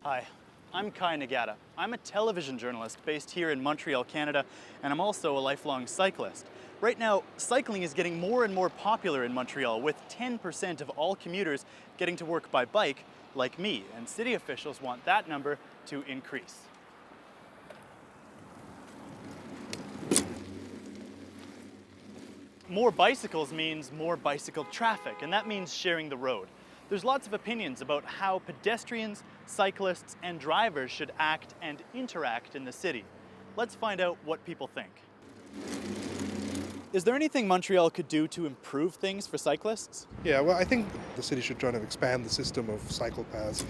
Hi, I'm Kai Nagata. I'm a television journalist based here in Montreal, Canada, and I'm also a lifelong cyclist. Right now, cycling is getting more and more popular in Montreal, with 10% of all commuters getting to work by bike, like me, and city officials want that number to increase. More bicycles means more bicycle traffic, and that means sharing the road. There's lots of opinions about how pedestrians, cyclists, and drivers should act and interact in the city. Let's find out what people think. Is there anything Montreal could do to improve things for cyclists? Yeah, well, I think the city should try to expand the system of cycle paths.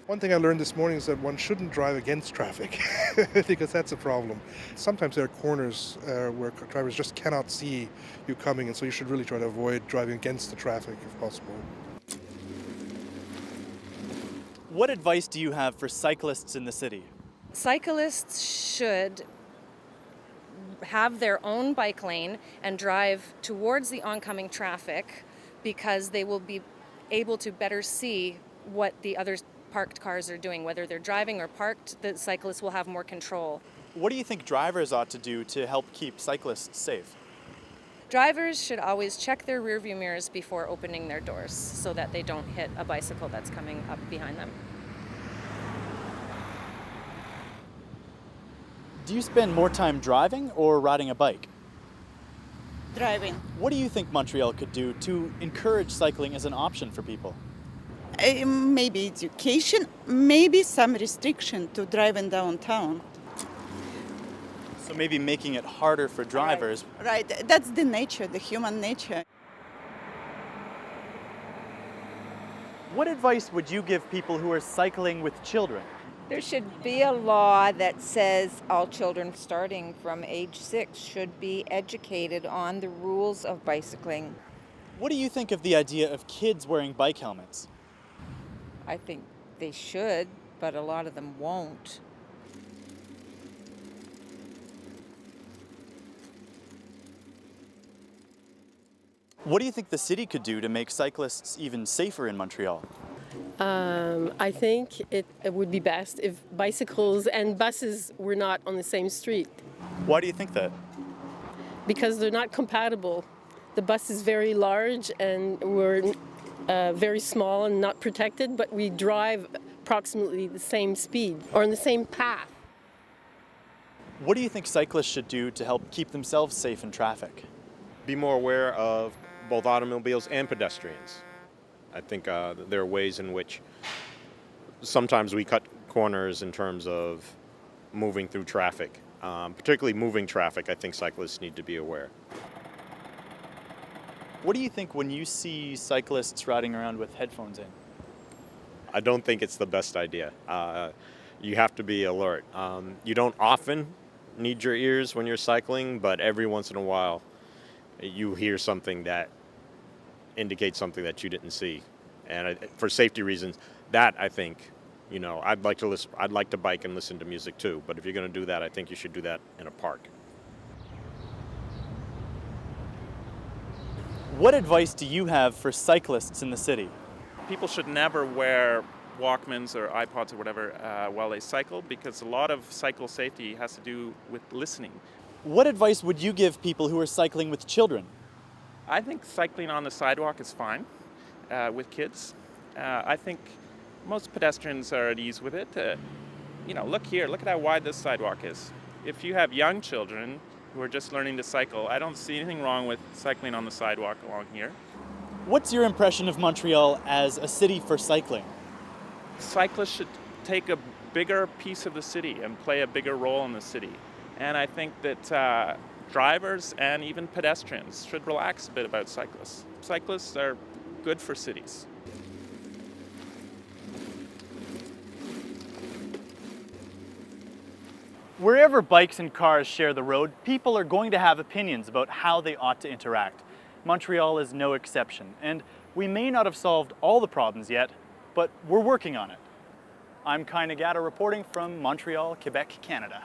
One thing I learned this morning is that one shouldn't drive against traffic because that's a problem. Sometimes there are corners where drivers just cannot see you coming, and so you should really try to avoid driving against the traffic if possible. What advice do you have for cyclists in the city? Cyclists should have their own bike lane and drive towards the oncoming traffic because they will be able to better see what the other parked cars are doing. Whether they're driving or parked, the cyclists will have more control. What do you think drivers ought to do to help keep cyclists safe? Drivers should always check their rearview mirrors before opening their doors so that they don't hit a bicycle that's coming up behind them. Do you spend more time driving or riding a bike? Driving. What do you think Montreal could do to encourage cycling as an option for people? Maybe education, maybe some restriction to driving downtown. So maybe making it harder for drivers. Right, that's the nature, the human nature. What advice would you give people who are cycling with children? There should be a law that says all children starting from age 6 should be educated on the rules of bicycling. What do you think of the idea of kids wearing bike helmets? I think they should, but a lot of them won't. What do you think the city could do to make cyclists even safer in Montreal? I think it would be best if bicycles and buses were not on the same street Why do you think that? because they're not compatible. The bus is very large and we're very small and not protected, but we drive approximately the same speed or in the same path. What do you think cyclists should do to help keep themselves safe in traffic? Be more aware of both automobiles and pedestrians. I think there are ways in which sometimes we cut corners in terms of moving through traffic. Particularly moving traffic, I think cyclists need to be aware. What do you think when you see cyclists riding around with headphones in? I don't think it's the best idea. You have to be alert. You don't often need your ears when you're cycling, but every once in a while you hear something that indicates something that you didn't see. And for safety reasons, that I think, I'd like to listen. I'd like to bike and listen to music too. But if you're going to do that, I think you should do that in a park. What advice do you have for cyclists in the city? People should never wear Walkmans or iPods or whatever while they cycle, because a lot of cycle safety has to do with listening. What advice would you give people who are cycling with children? I think cycling on the sidewalk is fine with kids. I think most pedestrians are at ease with it. Look here, look at how wide this sidewalk is. If you have young children who are just learning to cycle, I don't see anything wrong with cycling on the sidewalk along here. What's your impression of Montreal as a city for cycling? Cyclists should take a bigger piece of the city and play a bigger role in the city. And I think that drivers and even pedestrians should relax a bit about cyclists. Cyclists are good for cities. Wherever bikes and cars share the road, people are going to have opinions about how they ought to interact. Montreal is no exception, and we may not have solved all the problems yet, but we're working on it. I'm Kai Nagata reporting from Montreal, Quebec, Canada.